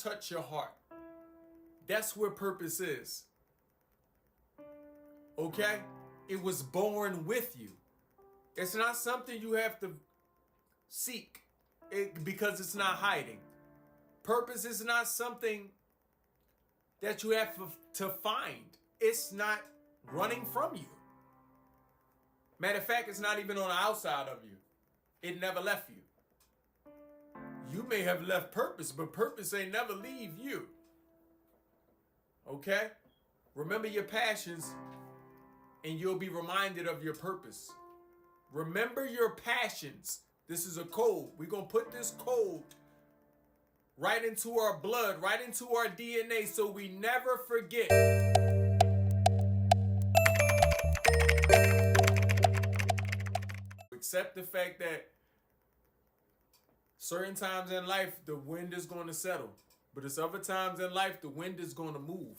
touch your heart. That's where purpose is. Okay? It was born with you. It's not something you have to seek because it's not hiding. Purpose is not something that you have to find. It's not running from you. Matter of fact, it's not even on the outside of you. It never left you. You may have left purpose, but purpose ain't never leave you. Okay? Remember your passions and you'll be reminded of your purpose. Remember your passions. This is a code. We're going to put this code right into our blood, right into our DNA so we never forget. Accept the fact that certain times in life, the wind is going to settle. But it's other times in life, the wind is going to move.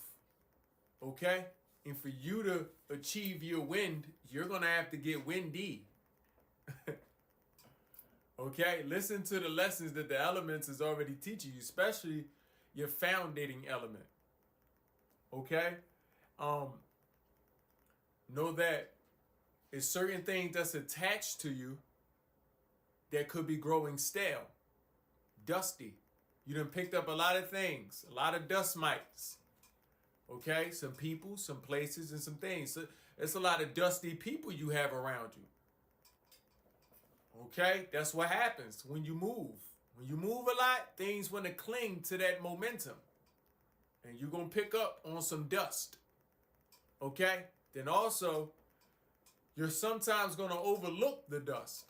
Okay? And for you to achieve your wind, you're going to have to get windy. Okay? Listen to the lessons that the elements is already teaching you, especially your foundating element. Okay? Know that it's certain things that's attached to you that could be growing stale, dusty. You done picked up a lot of things, a lot of dust mites. Okay? Some people, some places, and some things. So it's a lot of dusty people you have around you. Okay? That's what happens when you move. When you move a lot, things want to cling to that momentum. And you're going to pick up on some dust. Okay? Then also, you're sometimes going to overlook the dust.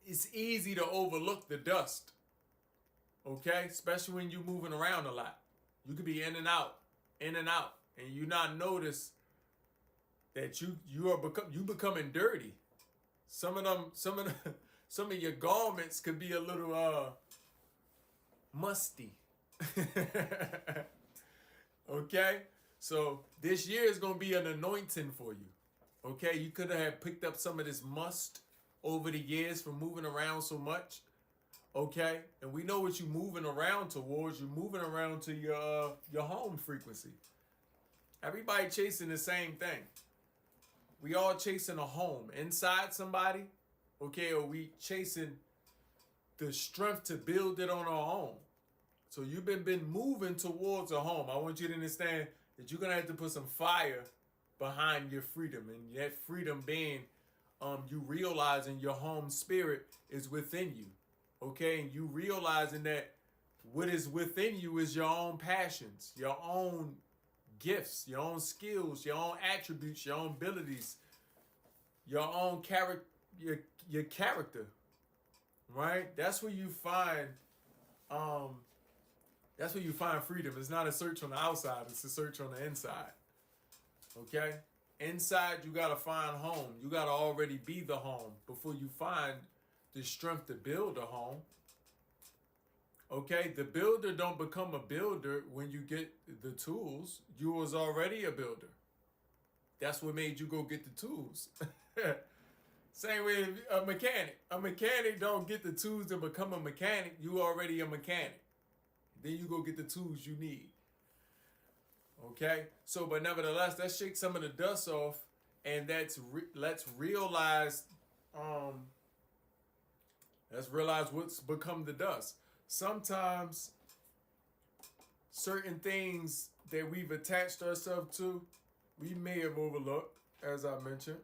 It's easy to overlook the dust. Okay? Especially when you're moving around a lot. You could be in and out. And you not notice that you becoming dirty. Some of your garments could be a little musty. Okay? So this year is going to be an anointing for you. Okay? You could have picked up some of this must over the years from moving around so much. Okay? And we know what you're moving around towards. You're moving around to your home frequency. Everybody chasing the same thing. We all chasing a home inside somebody. Okay? Or we chasing the strength to build it on our own. So you've been moving towards a home. I want you to understand that you're going to have to put some fire behind your freedom. And that freedom being you realizing your home spirit is within you. Okay? And you realizing that what is within you is your own passions, your own gifts, your own skills, your own attributes, your own abilities, your own character, your character. Right? That's where you find freedom. It's not a search on the outside, it's a search on the inside. Okay? Inside, you got to find home. You got to already be the home before you find the strength to build a home. Okay? The builder don't become a builder when you get the tools. You was already a builder. That's what made you go get the tools. Same way a mechanic. A mechanic don't get the tools to become a mechanic. You already a mechanic. Then you go get the tools you need. Okay? So, but nevertheless, let's shake some of the dust off, and let's realize what's become the dust. Sometimes certain things that we've attached ourselves to, we may have overlooked, as I mentioned.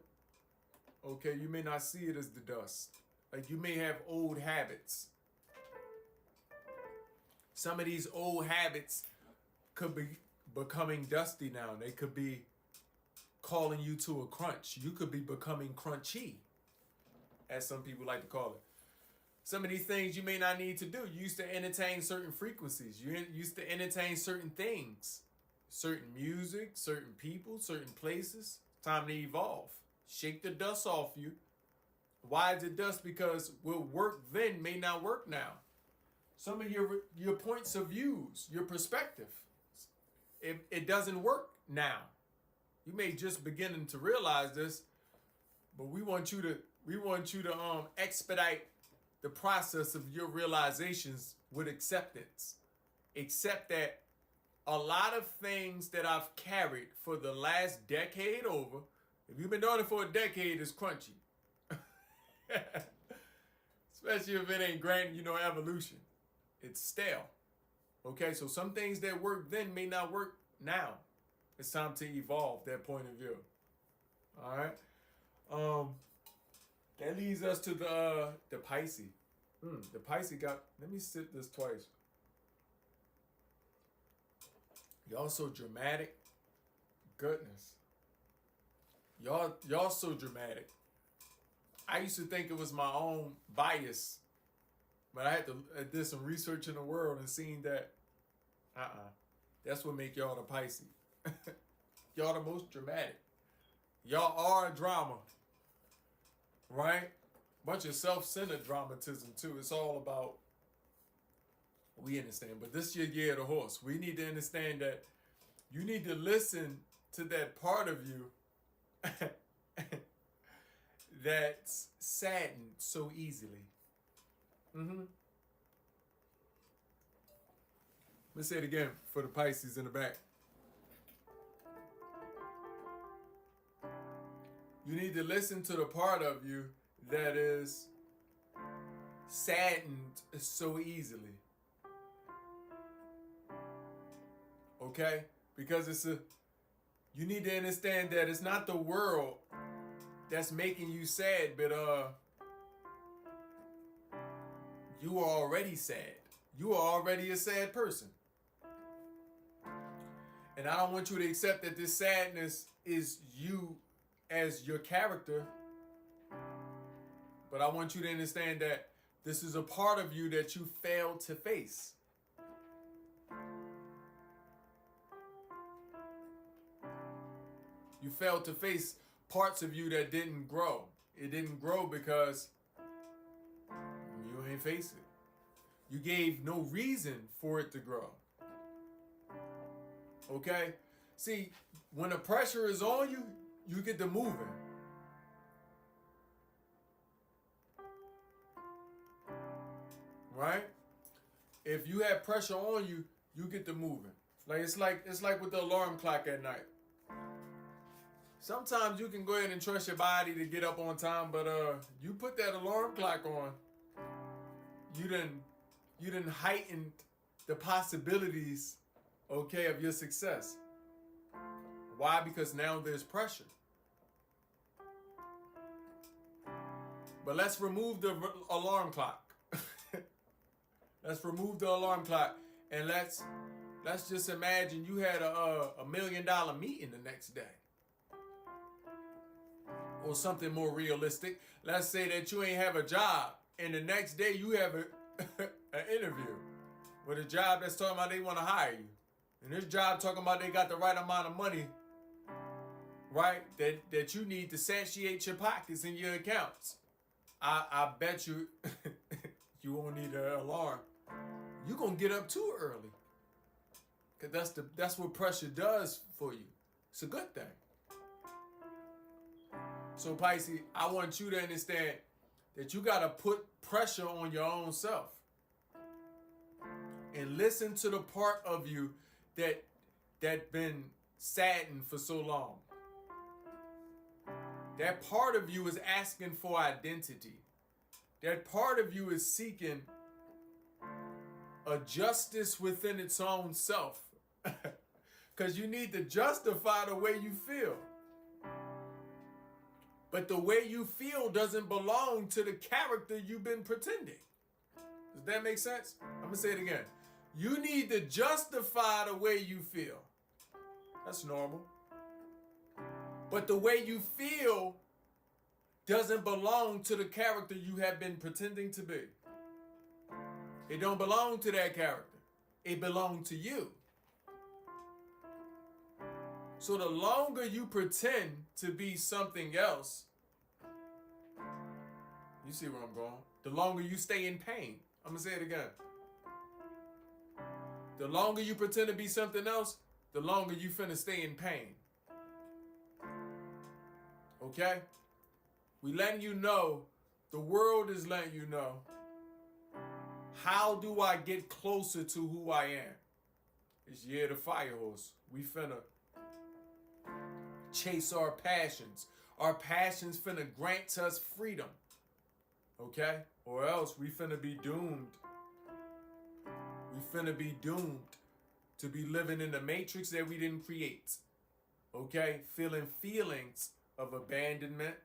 Okay, you may not see it as the dust. Like you may have old habits. Some of these old habits could be becoming dusty now. They could be calling you to a crunch. You could be becoming crunchy, as some people like to call it. Some of these things you may not need to do. You used to entertain certain frequencies. You used to entertain certain things, certain music, certain people, certain places. Time to evolve. Shake the dust off you. Why is it dust? Because what worked then may not work now. Some of your points of views, your perspective, it doesn't work now. You may just beginning to realize this, but we want you to expedite the process of your realizations with acceptance. accept that a lot of things that I've carried for the last decade over, if you've been doing it for a decade, it's crunchy. Especially if it ain't granted, evolution. It's stale. Okay, so some things that work then may not work now. It's time to evolve that point of view. All right. That leads us to the Pisces. The Pisces got. Let me sip this twice. Y'all so dramatic. Goodness. Y'all so dramatic. I used to think it was my own bias, but I did some research in the world and seen that that's what make y'all the Pisces. Y'all the most dramatic. Y'all are drama, right? Bunch of self-centered dramatism too. It's all about, we understand, but this is your year of the horse. We need to understand that you need to listen to that part of you that's saddened so easily. Let's say it again for the Pisces in the back. You need to listen to the part of you that is saddened so easily. Okay? Because you need to understand that it's not the world that's making you sad, but you are already sad. You are already a sad person. And I don't want you to accept that this sadness is you as your character, but I want you to understand that this is a part of you that you failed to face. You failed to face parts of you that didn't grow. It didn't grow because you ain't face it. You gave no reason for it to grow. Okay? See, when the pressure is on you, you get to moving. Right? If you have pressure on you, you get to moving. It's like with the alarm clock at night. Sometimes you can go ahead and trust your body to get up on time, but you put that alarm clock on, you done heightened the possibilities, okay, of your success. Why? Because now there's pressure. But let's remove the alarm clock. Let's remove the alarm clock, and let's just imagine you had a $1 million meeting the next day. Or something more realistic. Let's say that you ain't have a job, and the next day you have an interview with a job that's talking about they want to hire you. And this job talking about they got the right amount of money, right, that you need to satiate your pockets and your accounts. I bet you you won't need an alarm. You're going to get up too early. Because that's what pressure does for you. It's a good thing. So Pisces, I want you to understand that you got to put pressure on your own self. And listen to the part of you that been saddened for so long. That part of you is asking for identity. That part of you is seeking a justice within its own self. Because you need to justify the way you feel. But the way you feel doesn't belong to the character you've been pretending. Does that make sense? I'm going to say it again. You need to justify the way you feel. That's normal. But the way you feel doesn't belong to the character you have been pretending to be. It don't belong to that character. It belongs to you. So the longer you pretend to be something else, you see where I'm going? The longer you stay in pain. I'm going to say it again. The longer you pretend to be something else, the longer you finna stay in pain. Okay? We letting you know, the world is letting you know, how do I get closer to who I am? It's year of the fire horse. We finna chase our passions. Our passions finna grant us freedom. Okay? Or else we finna be doomed. We finna be doomed to be living in the matrix that we didn't create. Okay? Feeling feelings of abandonment,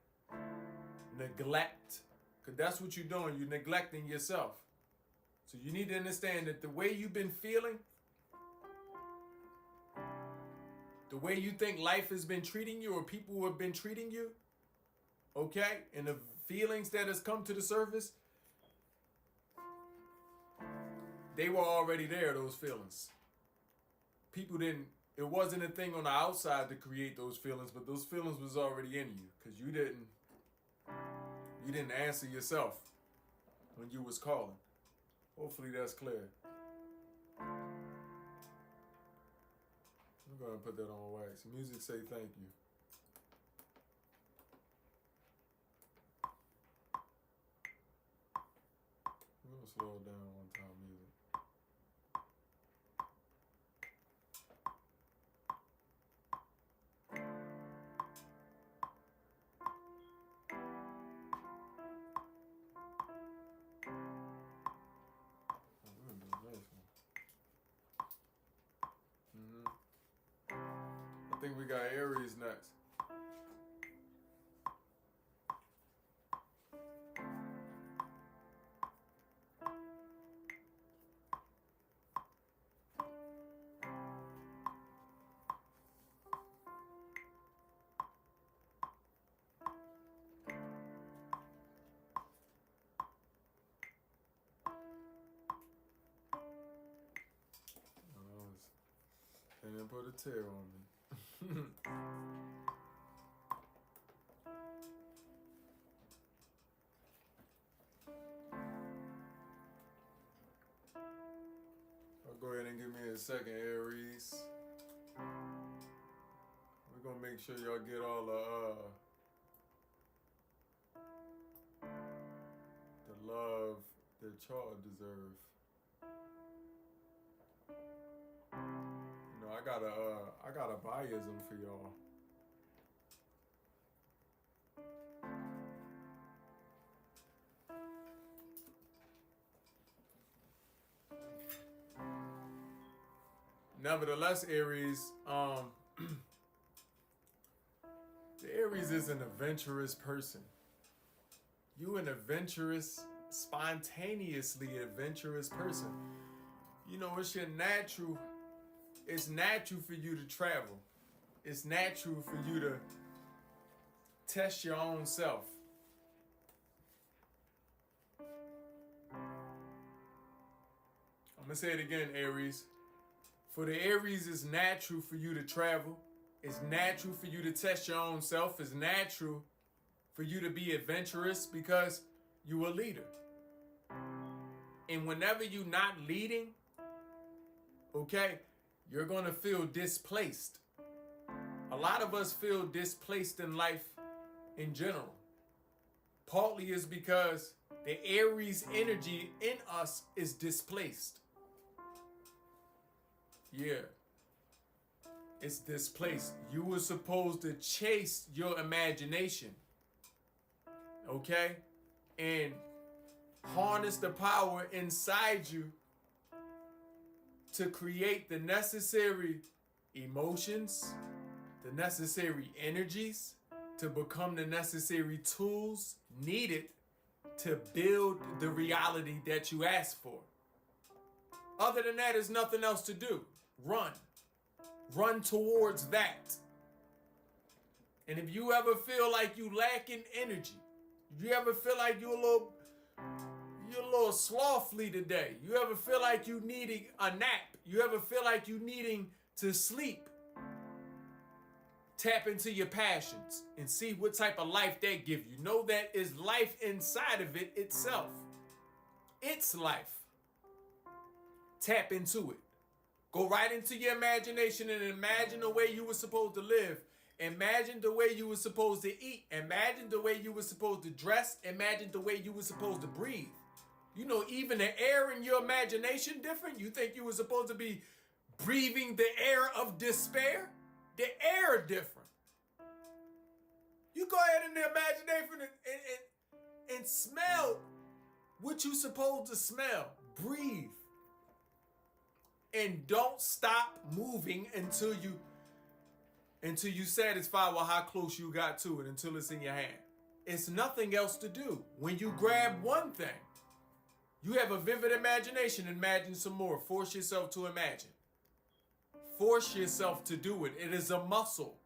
neglect. Because that's what you're doing. You're neglecting yourself. So you need to understand that the way you've been feeling, the way you think life has been treating you or people who have been treating you, okay, and the feelings that has come to the surface, they were already there, those feelings. People didn't, it wasn't a thing on the outside to create those feelings, but those feelings was already in you because you didn't answer yourself when you was calling. Hopefully that's clear. I'm going to put that on wax. Music say thank you. I'm going to slow it down one time, music. I think we got Aries next. And then put a tear on me. Go ahead and give me a second, Aries. We're gonna make sure y'all get all the love that y'all deserve. You know, I got a biasm for y'all. Nevertheless, Aries, the Aries is an adventurous person. You an adventurous, spontaneously adventurous person. You know, it's natural for you to travel. It's natural for you to test your own self. I'm gonna say it again, Aries. For the Aries, it's natural for you to travel. It's natural for you to test your own self. It's natural for you to be adventurous because you're a leader. And whenever you're not leading, okay, you're going to feel displaced. A lot of us feel displaced in life in general. Partly is because the Aries energy in us is displaced. Yeah. It's displaced. You were supposed to chase your imagination. Okay? And harness the power inside you to create the necessary emotions, the necessary energies, to become the necessary tools needed to build the reality that you asked for. Other than that, there's nothing else to do. Run. Run towards that. And if you ever feel like you lacking energy, if you ever feel like you're a little slothfully today, you ever feel like you needing a nap, you ever feel like you needing to sleep, tap into your passions and see what type of life that give you. Know that is life inside of it itself. It's life. Tap into it. Go right into your imagination and imagine the way you were supposed to live. Imagine the way you were supposed to eat. Imagine the way you were supposed to dress. Imagine the way you were supposed to breathe. You know, even the air in your imagination different. You think you were supposed to be breathing the air of despair. The air different. You go ahead in the imagination and smell what you supposed to smell. Breathe. And don't stop moving until you satisfy with how close you got to it, until it's in your hand. It's nothing else to do. When you grab one thing, you have a vivid imagination. Imagine some more. Force yourself to imagine. Force yourself to do it. It is a muscle.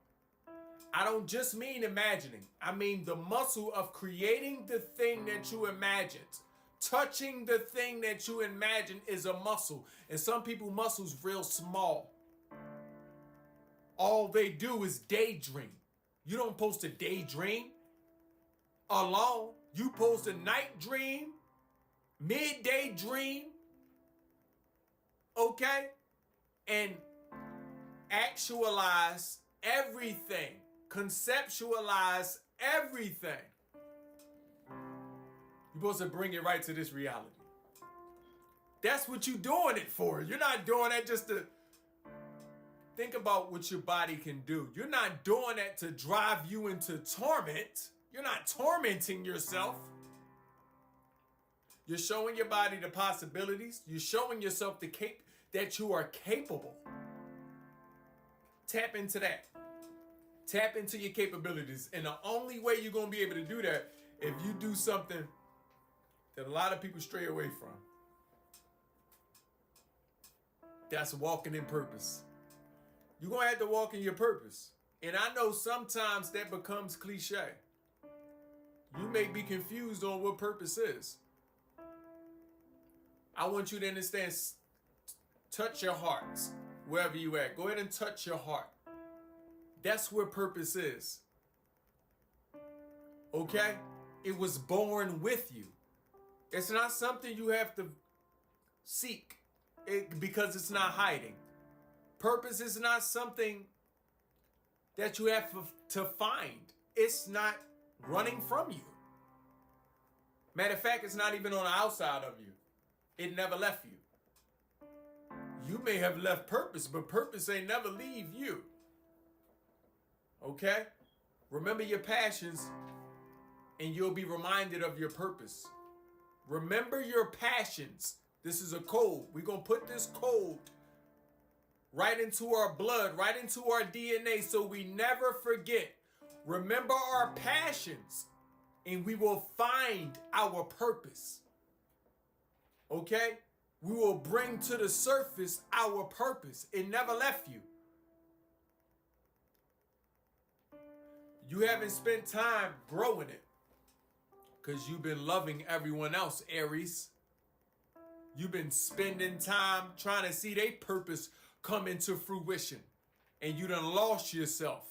I don't just mean imagining. I mean the muscle of creating the thing that you imagined. Touching the thing that you imagine is a muscle. And some people muscles real small. All they do is daydream. You don't supposed to daydream alone. You supposed to night dream, midday dream, okay? And actualize everything. Conceptualize everything. You're supposed to bring it right to this reality. That's what you're doing it for. You're not doing that just to think about what your body can do. You're not doing that to drive you into torment. You're not tormenting yourself. You're showing your body the possibilities. You're showing yourself that you are capable. Tap into that. Tap into your capabilities. And the only way you're going to be able to do that if you do something that a lot of people stray away from. That's walking in purpose. You're going to have to walk in your purpose. And I know sometimes that becomes cliche. You may be confused on what purpose is. I want you to understand, touch your hearts wherever you at. Go ahead and touch your heart. That's where purpose is. Okay? It was born with you. It's not something you have to seek because it's not hiding. Purpose is not something that you have to find. It's not running from you. Matter of fact, it's not even on the outside of you. It never left you. You may have left purpose, but purpose ain't never leave you. Okay? Remember your passions and you'll be reminded of your purpose. Remember your passions. This is a code. We're going to put this code right into our blood, right into our DNA so we never forget. Remember our passions and we will find our purpose. Okay? We will bring to the surface our purpose. It never left you. You haven't spent time growing it because you've been loving everyone else, Aries. You've been spending time trying to see their purpose come into fruition. And you done lost yourself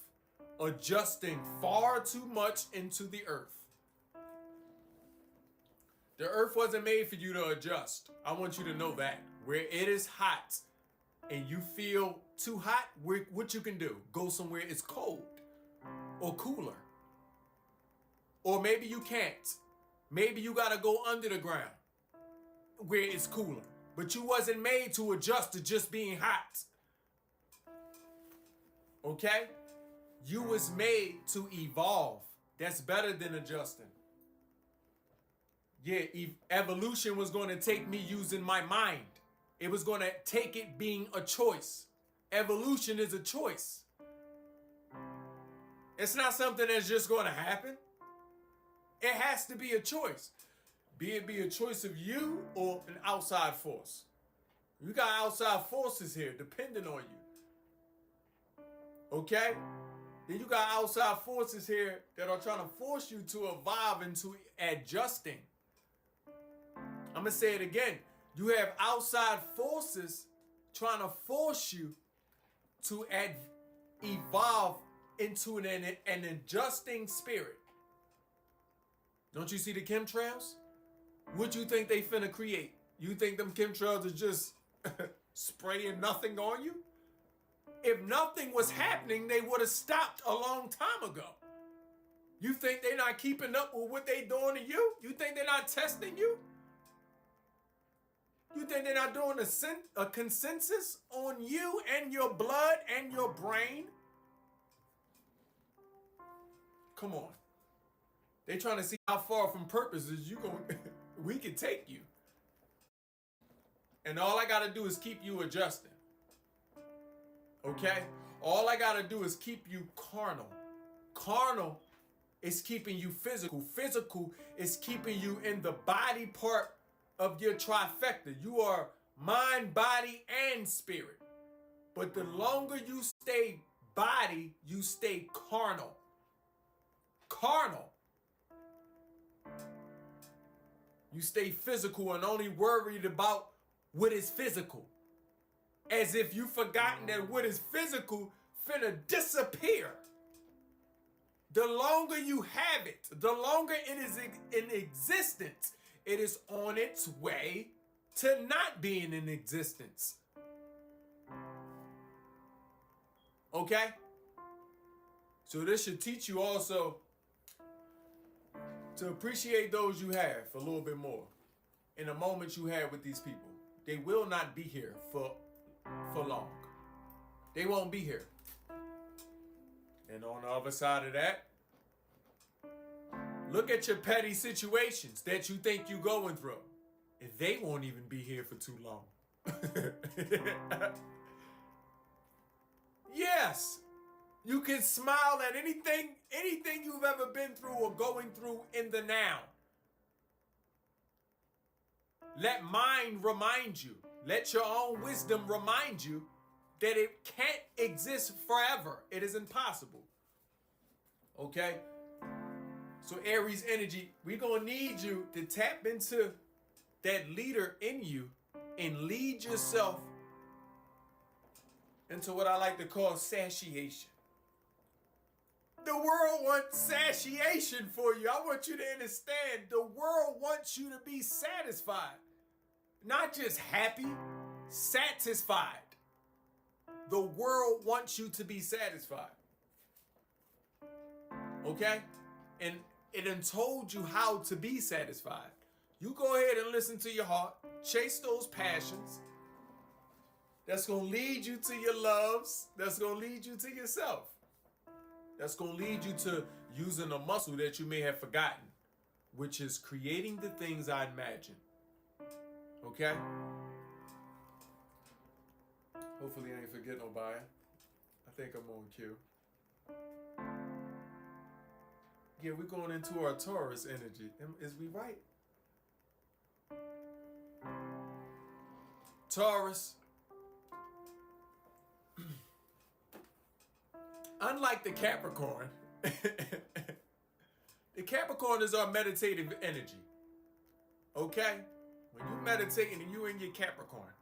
adjusting far too much into the earth. The earth wasn't made for you to adjust. I want you to know that. Where it is hot and you feel too hot, what you can do, go somewhere it's cold or cooler. Or maybe you can't. Maybe you got to go under the ground where it's cooler. But you wasn't made to adjust to just being hot. Okay? You was made to evolve. That's better than adjusting. Yeah, evolution was going to take me using my mind. It was going to take it being a choice. Evolution is a choice. It's not something that's just going to happen. It has to be a choice. Be a choice of you or an outside force. You got outside forces here depending on you. Okay? Then you got outside forces here that are trying to force you to evolve into adjusting. I'm going to say it again. You have outside forces trying to force you to evolve into an adjusting spirit. Don't you see the chemtrails? What you think they finna create? You think them chemtrails are just spraying nothing on you? If nothing was happening, they would have stopped a long time ago. You think they're not keeping up with what they doing to you? You think they're not testing you? You think they're not doing a consensus on you and your blood and your brain? Come on. They trying to see how far from purpose is you going we can take you. And all I got to do is keep you adjusting. Okay? All I got to do is keep you carnal. Carnal is keeping you physical. Physical is keeping you in the body part of your trifecta. You are mind, body, and spirit. But the longer you stay body, you stay carnal. Carnal. You stay physical and only worried about what is physical. As if you've forgotten that what is physical finna disappear. The longer you have it, the longer it is in existence, it is on its way to not being in existence. Okay? So this should teach you also to appreciate those you have a little bit more in the moments you have with these people. They will not be here for long. They won't be here. And on the other side of that, look at your petty situations that you think you're going through. They won't even be here for too long. Yes, you can smile at anything you've ever been through or going through in the now. Let mind remind you. Let your own wisdom remind you that it can't exist forever. It is impossible. Okay? So Aries energy, we're going to need you to tap into that leader in you and lead yourself into what I like to call satiation. The world wants satiation for you. I want you to understand the world wants you to be satisfied. Not just happy, satisfied. The world wants you to be satisfied. Okay? And it done told you how to be satisfied. You go ahead and listen to your heart. Chase those passions. That's going to lead you to your loves. That's going to lead you to yourself. That's going to lead you to using a muscle that you may have forgotten, which is creating the things I imagine. Okay? Hopefully I ain't forget nobody. I think I'm on cue. Yeah, we're going into our Taurus energy. Is we right? Taurus. Unlike the Capricorn, the Capricorn is our meditative energy. Okay? When you meditating and you in your Capricorn.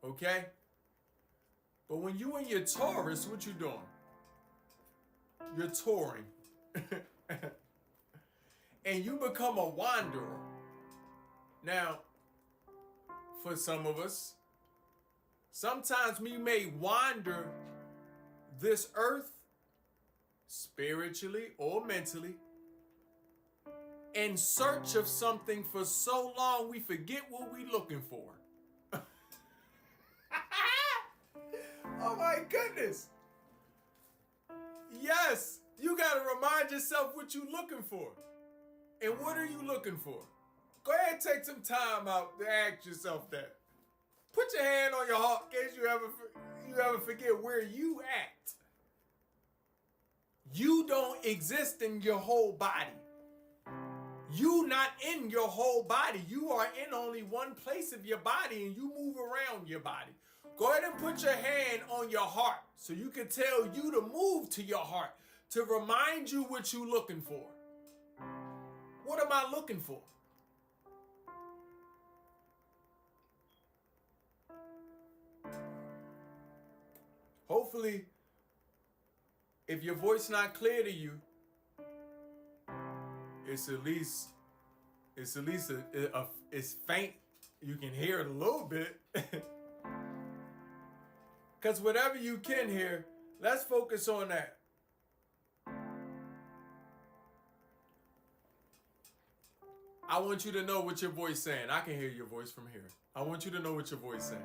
Okay? But when you in your Taurus, what you doing? You're touring. And you become a wanderer. Now, for some of us, sometimes we may wander this earth spiritually or mentally in search of something for so long we forget what we're looking for. Oh my goodness. Yes, you got to remind yourself what you're looking for. And what are you looking for? Go ahead and take some time out to ask yourself that. Put your hand on your heart in case you ever forget where you at. You don't exist in your whole body. You not in your whole body. You are in only one place of your body and you move around your body. Go ahead and put your hand on your heart so you can tell you to move to your heart to remind you what you're looking for. What am I looking for? Hopefully, if your voice not clear to you, it's at least it's faint. You can hear it a little bit. Because whatever you can hear, let's focus on that. I want you to know what your voice saying. I can hear your voice from here. I want you to know what your voice saying.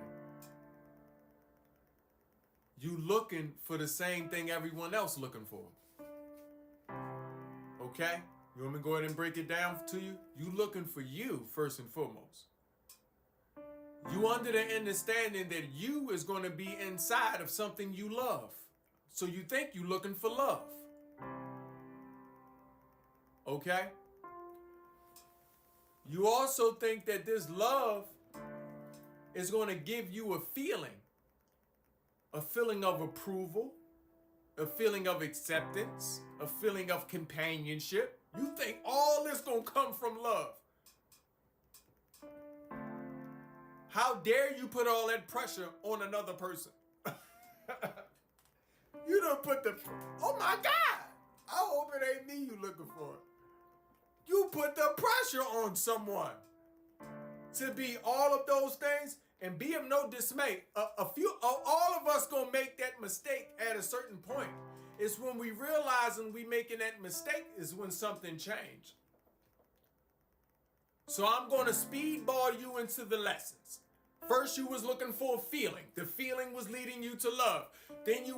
You looking for the same thing everyone else looking for. Okay? You want me to go ahead and break it down to you? You looking for you first and foremost. You under the understanding that you is going to be inside of something you love. So you think you looking for love. Okay? You also think that this love is going to give you a feeling of approval, a feeling of acceptance, a feeling of companionship. You think all this going to come from love. How dare you put all that pressure on another person? You done put the, oh my God, I hope it ain't me you looking for. You put the pressure on someone to be all of those things, and be of no dismay. All of us gonna make that mistake at a certain point. It's when we realize and we making that mistake is when something changed. So I'm gonna speedball you into the lessons. First, you was looking for a feeling. The feeling was leading you to love. Then you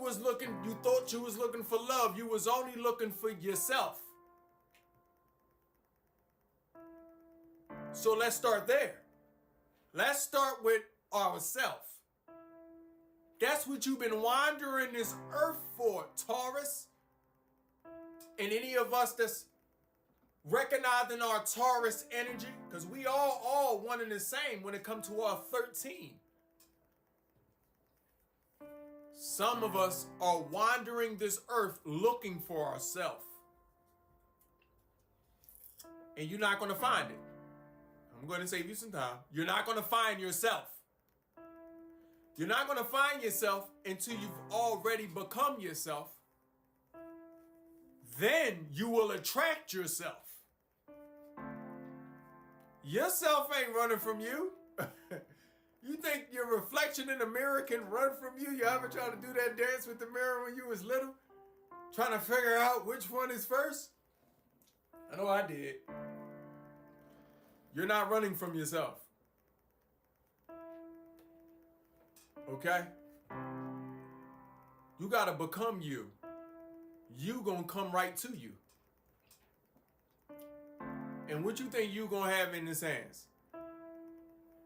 thought you was looking for love. You was only looking for yourself. So let's start there. Let's start with ourselves. That's what you've been wandering this earth for, Taurus. And any of us that's recognizing our Taurus energy, because we all one and the same when it comes to our 13. Some of us are wandering this earth looking for ourselves. And you're not going to find it. I'm going to save you some time. You're not going to find yourself. You're not going to find yourself until you've already become yourself. Then you will attract yourself. Yourself ain't running from you. You think your reflection in the mirror can run from you? You ever try to do that dance with the mirror when you was little? Trying to figure out which one is first? I know I did. You're not running from yourself. Okay? You got to become you. You going to come right to you. And what you think you going to have in his hands?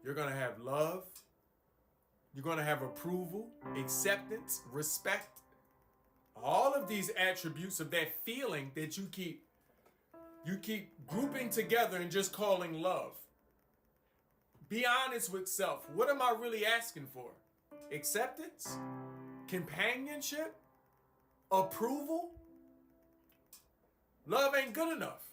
You're going to have love. You're going to have approval, acceptance, respect. All of these attributes of that feeling that you keep grouping together and just calling love. Be honest with self. What am I really asking for? Acceptance? Companionship? Approval? Love ain't good enough.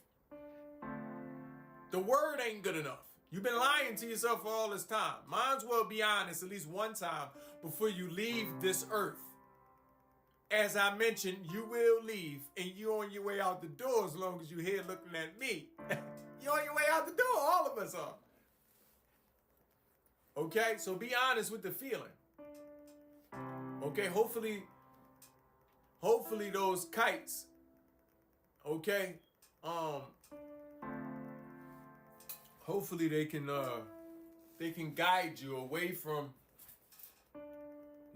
The word ain't good enough. You've been lying to yourself for all this time. Might as well be honest at least one time before you leave this earth. As I mentioned, you will leave, and you're on your way out the door as long as you're here looking at me. You're on your way out the door. All of us are. Okay? So be honest with the feeling. Okay? Hopefully those kites, okay? Hopefully they can guide you away from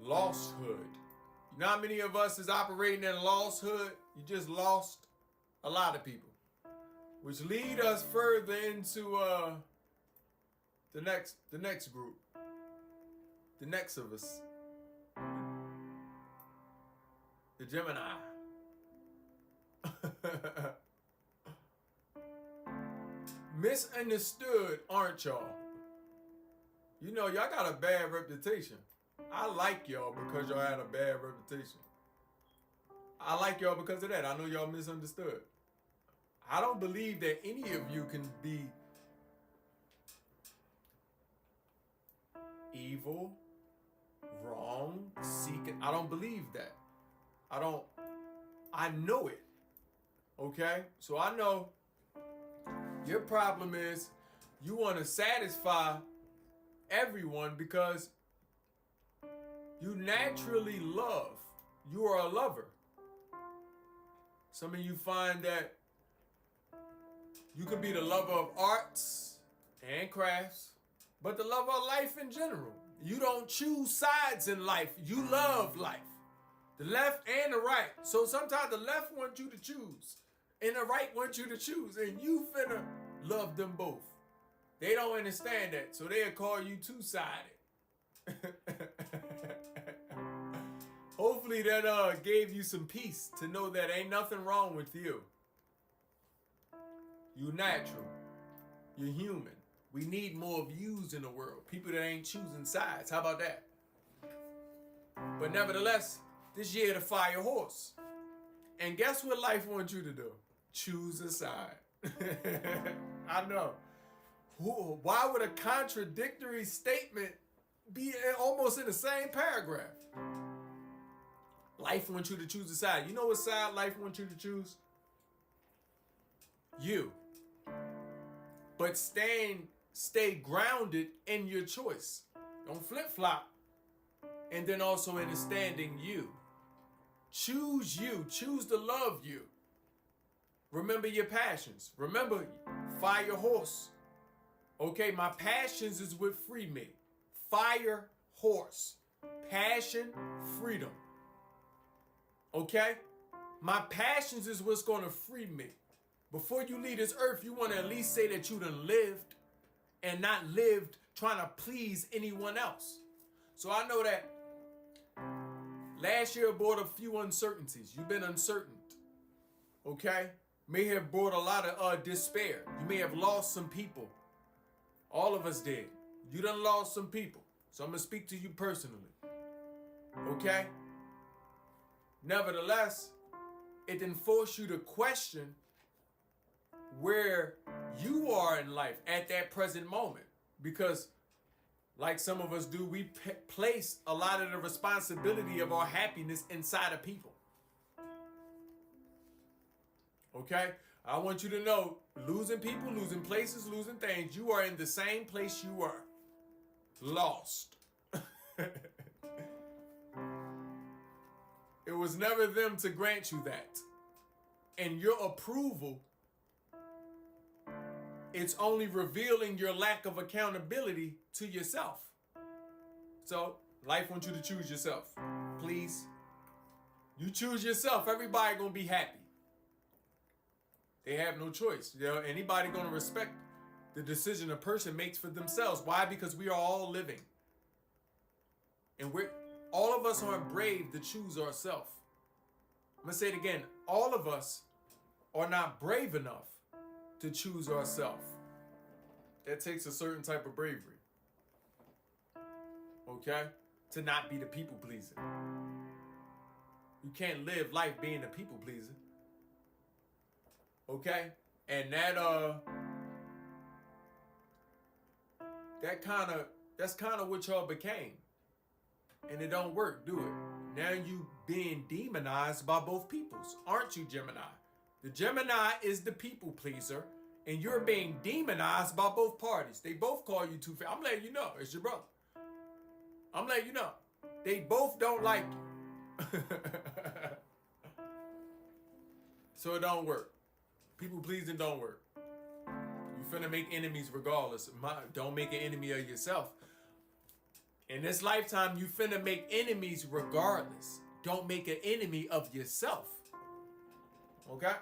losthood. You know how many of us is operating in losthood? You just lost a lot of people. Which lead us further into the next group. The next of us. The Gemini. Misunderstood, aren't y'all? You know, y'all got a bad reputation. I like y'all because y'all had a bad reputation. I like y'all because of that. I know y'all misunderstood. I don't believe that any of you can be evil, wrong, seeking. I don't believe that. I know it. Okay? So I know your problem is you want to satisfy everyone because you naturally love. You are a lover. Some of you find that You could be the lover of arts and crafts, but the lover of life in general. You don't choose sides in life. You love life. The left and the right. So sometimes the left wants you to choose, and the right wants you to choose, and you finna love them both. They don't understand that, so they'll call you two-sided. Hopefully that gave you some peace to know that ain't nothing wrong with you. You natural. You're human. We need more of yous in the world. People that ain't choosing sides. How about that? But nevertheless, this year to fire horse. And guess what life wants you to do? Choose a side. I know. Why would a contradictory statement be almost in the same paragraph? Life wants you to choose a side. You know what side life wants you to choose? You. But stay grounded in your choice. Don't flip-flop. And then also understanding you. Choose you. Choose to love you. Remember your passions. Remember, fire horse. Okay, my passions is what free me. Fire horse. Passion, freedom. Okay? My passions is what's going to free me. Before you leave this earth, you want to at least say that you done lived and not lived trying to please anyone else. So I know that last year brought a few uncertainties. You've been uncertain. Okay? May have brought a lot of despair. You may have lost some people. All of us did. You done lost some people. So I'm going to speak to you personally. Okay? Nevertheless, it didn't force you to question where you are in life at that present moment. Because like some of us do, we place a lot of the responsibility of our happiness inside of people. Okay? I want you to know, losing people, losing places, losing things, you are in the same place you were. Lost. It was never them to grant you that. And your approval, it's only revealing your lack of accountability to yourself. So, life wants you to choose yourself. Please. You choose yourself. Everybody gonna be happy. They have no choice. You know, anybody gonna respect the decision a person makes for themselves. Why? Because we are all living. And all of us aren't brave to choose ourselves. I'm gonna say it again. All of us are not brave enough to choose ourselves. That takes a certain type of bravery. Okay? To not be the people pleaser. You can't live life being a people pleaser. Okay? And that's kind of what y'all became. And it don't work, do it? Now you being demonized by both peoples. Aren't you, Gemini? The Gemini is the people pleaser, and you're being demonized by both parties. They both call you two-faced. I'm letting you know. It's your brother. I'm letting you know. They both don't like you. So it don't work. People pleasing don't work. You finna make enemies regardless. Don't make an enemy of yourself. In this lifetime, you finna make enemies regardless. Don't make an enemy of yourself. Okay?